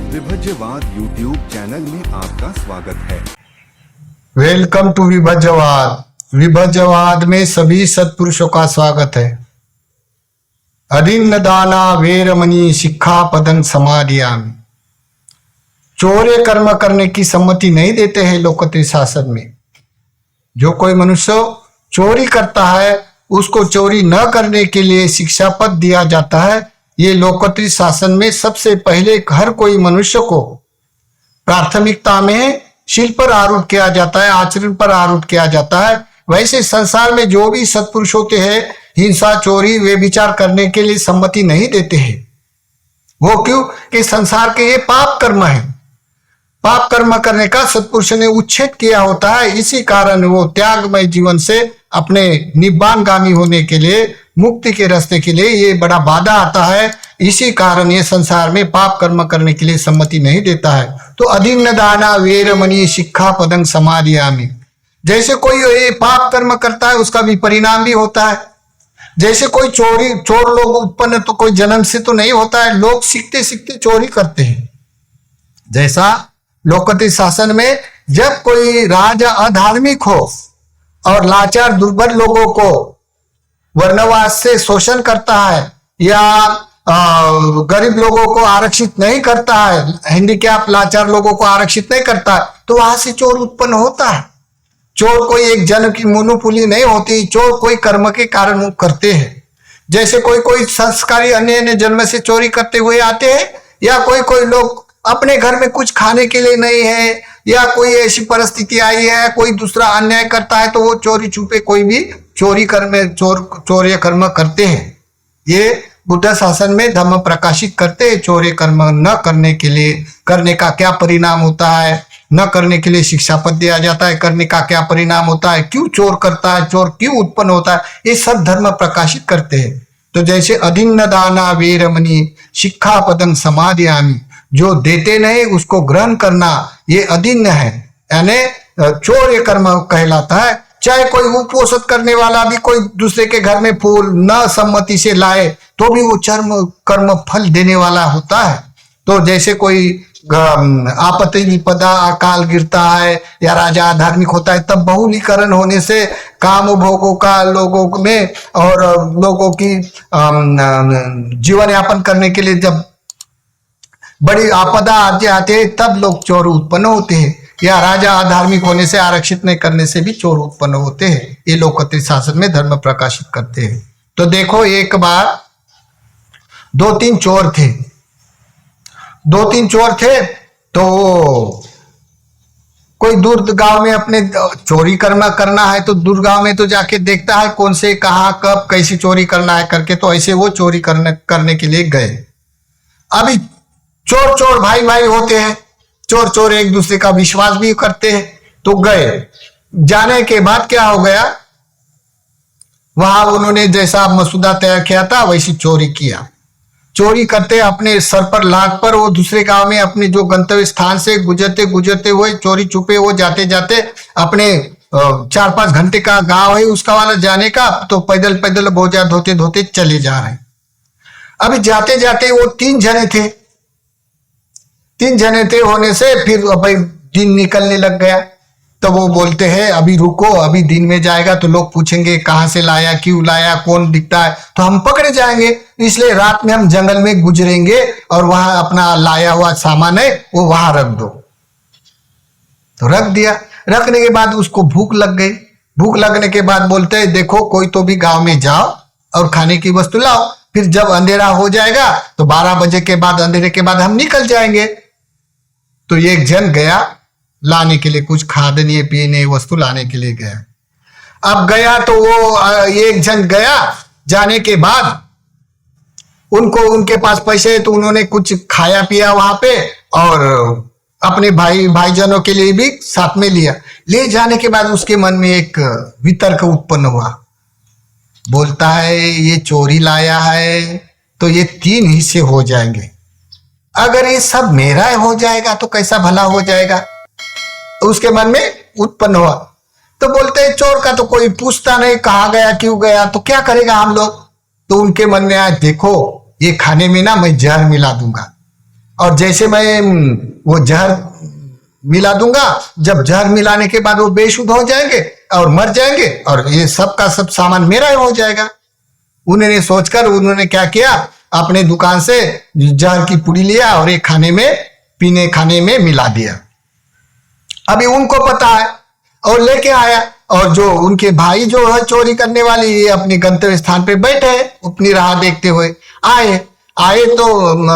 विभज्यवाद YouTube channel में आपका स्वागत है। Welcome to विभज्यवाद। विभज्यवाद में सभी सत्पुरुषों का स्वागत है। अदिन्न दाना वेरमणि शिक्षापदं समादियामि। चोरे कर्म करने की सम्मति नहीं देते हैं लोकतंत्र शासन में। जो कोई मनुष्य चोरी करता है उसको चोरी न करने के लिए शिक्षा पद दिया जाता है। ये लोकतंत्र शासन में सबसे पहले हर कोई मनुष्य को प्राथमिकता में शील पर आरूढ़ किया जाता है, आचरण पर आरूढ़ किया जाता है। वैसे संसार में जो भी सत्पुरुष होते हैं हिंसा, चोरी, वे विचार करने के लिए सम्मति नहीं देते हैं। वो क्यों? कि संसार के ये पाप कर्म है। पाप कर्म करने का सत्पुरुष ने उच्छेद किया होता है। इसी कारण वो त्यागमय जीवन से अपने निब्बानगामी होने के लिए, मुक्ति के रास्ते के लिए ये बड़ा बाधा आता है। इसी कारण ये संसार में पाप कर्म करने के लिए सम्मति नहीं देता है। तो अदिन्न दाना वेरमणि शिक्षापदं समादियामि। जैसे कोई ये पाप कर्म करता है उसका भी परिणाम भी होता है। जैसे कोई चोर लोग उत्पन्न तो कोई जन्म से तो नहीं होता है, लोग सीखते सीखते चोरी करते हैं। जैसा लोकतंत्र शासन में जब कोई राजा अधार्मिक हो और लाचार दुर्बल लोगों को वर्णवास से शोषण करता है या गरीब लोगों को आरक्षित नहीं करता है, हैंडीकैप लाचार लोगों को आरक्षित नहीं करता है, तो वहां से चोर उत्पन्न होता है। चोर कोई एक जन की मोनोपोली नहीं होती, चोर कोई कर्म के कारण वो करते हैं। जैसे कोई संस्कारी अन्य जन्म से चोरी करते हुए आते हैं, या कोई लोग अपने घर में कुछ खाने के लिए नहीं है, या कोई ऐसी परिस्थिति आई है, कोई दूसरा अन्याय करता है, तो वो चोरी छुपे कोई भी चोरी कर्म करते हैं। ये बुद्ध शासन में धर्म प्रकाशित करते हैं। चोरी कर्म न करने के लिए करने का क्या परिणाम होता है, न करने के लिए शिक्षा पद दिया जाता है, करने का क्या परिणाम होता है, क्यों चोर करता है, चोर क्यों उत्पन्न होता है, ये सब धर्म प्रकाशित करते हैं। तो जैसे अदिन्न दाना वेरमणि शिक्षापदं समादियामि, जो देते नहीं उसको ग्रहण करना ये अदिन्न है, यानी चोर ये कर्म कहलाता है। चाहे कोई उपोषित करने वाला भी कोई दूसरे के घर में फूल न सम्मति से लाए तो भी वो कर्म फल देने वाला होता है। तो जैसे कोई आपत्ति विपदा अकाल गिरता है या राजा धार्मिक होता है, तब बहुलीकरण होने से काम भोगों का लोगों में और लोगों की जीवन यापन करने के लिए जब बड़ी आपदा आते हैं तब लोग चोर उत्पन्न होते हैं, या राजा अधार्मिक होने से, आरक्षित नहीं करने से भी चोर उत्पन्न होते हैं। ये लोकतंत्र शासन में धर्म प्रकाशित करते हैं। तो देखो, एक बार दो तीन चोर थे तो कोई दूर गांव में अपने चोरी करना है तो दूर गांव में तो जाके देखता है कौन से कहाँ कब कैसी चोरी करना है करके, तो ऐसे वो चोरी करने के लिए गए। अभी चोर भाई होते हैं, चोर एक दूसरे का विश्वास भी करते हैं। तो गए, जाने के बाद क्या हो गया, वहां उन्होंने जैसा मसूदा तैयार किया था वैसी चोरी किया। चोरी करते अपने सर पर लाद पर वो दूसरे गांव में अपने जो गंतव्य स्थान से गुजरते हुए चोरी छुपे वो जाते अपने 4-5 घंटे का गांव है उसका वाला जाने का, तो पैदल बोझा धोते चले जा रहे हैं। अभी जाते वो 3 जने थे होने से फिर भाई दिन निकलने लग गया। तो वो बोलते हैं अभी रुको, अभी दिन में जाएगा तो लोग पूछेंगे कहाँ से लाया, क्यों लाया, कौन दिखता है, तो हम पकड़े जाएंगे, इसलिए रात में हम जंगल में गुजरेंगे और वहां अपना लाया हुआ सामान है वो वहां रख दो। तो रख दिया। रखने के बाद उसको भूख लग गई। भूख लगने के बाद बोलते हैं देखो कोई तो भी गांव में जाओ और खाने की वस्तु लाओ, फिर जब अंधेरा हो जाएगा तो 12 बजे के बाद, अंधेरे के बाद हम निकल जाएंगे। तो एक जन गया लाने के लिए, कुछ खाने पीने वस्तु लाने के लिए गया। अब गया तो वो एक जन गया, जाने के बाद उनके पास पैसे है तो उन्होंने कुछ खाया पिया वहां पे और अपने भाईजनों के लिए भी साथ में लिया। ले जाने के बाद उसके मन में एक वितर्क उत्पन्न हुआ। बोलता है ये चोरी लाया है तो ये 3 हिस्से हो जाएंगे, अगर ये सब मेरा हो जाएगा तो कैसा भला हो जाएगा। उसके मन में उत्पन्न हुआ। तो बोलते हैं चोर का तो कोई पूछता नहीं कहाँ गया क्यों गया, तो क्या करेगा हम लोग। तो उनके मन में आया देखो ये खाने में ना मैं जहर मिला दूंगा, और जैसे मैं वो जहर मिला दूंगा, जब जहर मिलाने के बाद वो बेशुद्ध हो जाएंगे और मर जाएंगे और ये सब का सब सामान मेरा ही हो जाएगा। उन्होंने सोचकर उन्होंने क्या किया, अपने दुकान से जहर की पुड़ी लिया और एक खाने में पीने खाने में मिला दिया। अभी उनको पता है और लेके आया, और जो उनके भाई जो है चोरी करने वाले, ये अपने गंतव्य स्थान पे बैठे हैं अपनी राह देखते हुए। आए तो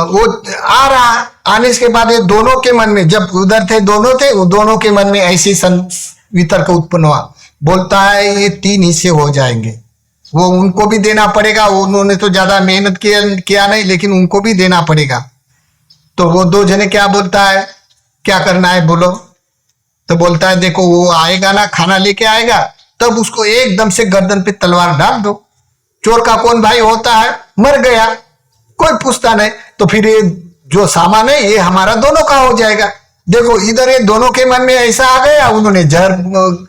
वो आ रहा, आने के बाद ये दोनों के मन में, जब उधर थे दोनों थे, वो दोनों के मन में ऐसी वितर्क उत्पन्न हुआ। बोलता है ये 3 हिस्से हो जाएंगे, वो उनको भी देना पड़ेगा, उन्होंने तो ज्यादा मेहनत किया नहीं, लेकिन उनको भी देना पड़ेगा। तो वो 2 जने क्या बोलता है, क्या करना है बोलो। तो बोलता है देखो वो आएगा ना, खाना लेके आएगा, तब उसको एकदम से गर्दन पे तलवार डाल दो। चोर का कौन भाई होता है, मर गया, कोई पूछता नहीं, तो फिर ये जो सामान है ये हमारा दोनों का हो जाएगा। देखो इधर ये दोनों के मन में ऐसा आ गया, उन्होंने जहर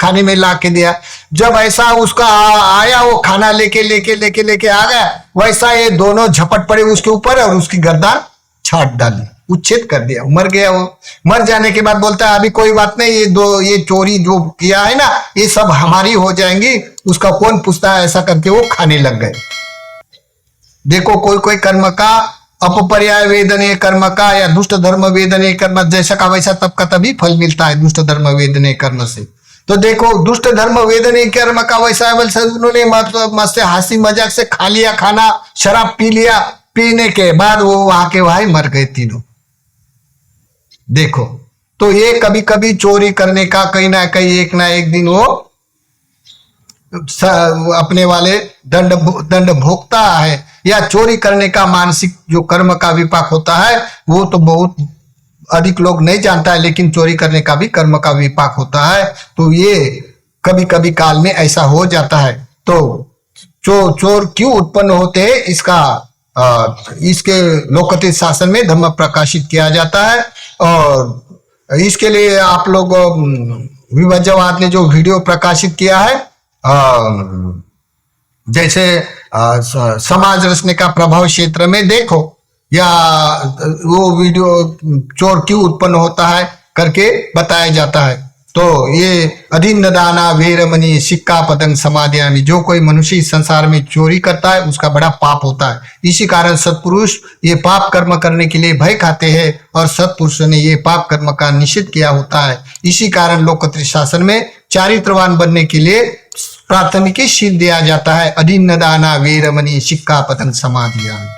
खाने में ला के दिया। जब ऐसा उसका आया, वो खाना लेके आ गया, वैसा ये दोनों झपट पड़े उसके ऊपर और उसकी गर्दन छाट डाली, उच्छेद कर दिया, मर गया। वो मर जाने के बाद बोलता है अभी कोई बात नहीं, ये चोरी जो किया है ना, ये सब हमारी हो जाएंगी, उसका कौन पूछता है, ऐसा करके वो खाने लग गए। देखो कोई कर्म का अपपर्याय वेदने कर्म का या दुष्ट धर्म वेदने कर्म, जैसा का वैसा तब का तभी फल मिलता है दुष्ट धर्म वेदने कर्म से। तो देखो दुष्ट धर्म वेदने कर्म का वैसा उन्होंने मस्त हंसी मजाक से खा लिया खाना, शराब पी लिया, पीने के बाद वो वहां के वहां मर गए तीनों। देखो तो ये कभी कभी चोरी करने का कहीं ना कहीं एक ना एक दिन वो अपने वाले दंड भोगता है, या चोरी करने का मानसिक जो कर्म का विपाक होता है वो तो बहुत अधिक लोग नहीं जानता है, लेकिन चोरी करने का भी कर्म का विपाक होता है। तो ये कभी कभी काल में ऐसा हो जाता है। तो चोर क्यों उत्पन्न होते हैं, इसके लोकहित शासन में धर्म प्रकाशित किया जाता है। और इसके लिए आप लोग विभज्यवाद ने जो वीडियो प्रकाशित किया है, जैसे समाज रचने का प्रभाव क्षेत्र में देखो, या वो वीडियो चोर क्यों उत्पन्न होता है करके बताया जाता है। तो ये अधीन दाना वीरमणि सिक्का पतंग समाधियामी, जो कोई मनुष्य इस संसार में चोरी करता है उसका बड़ा पाप होता है। इसी कारण सत्पुरुष ये पाप कर्म करने के लिए भय खाते हैं और सत्पुरुषों ने ये पाप कर्म का निषेध किया होता है। इसी कारण लोकहित शासन में चारित्रवान बनने के लिए प्राथमिक शील दिया जाता है, अधीन दाना वीरमणि सिक्का पतंग समाधियामी।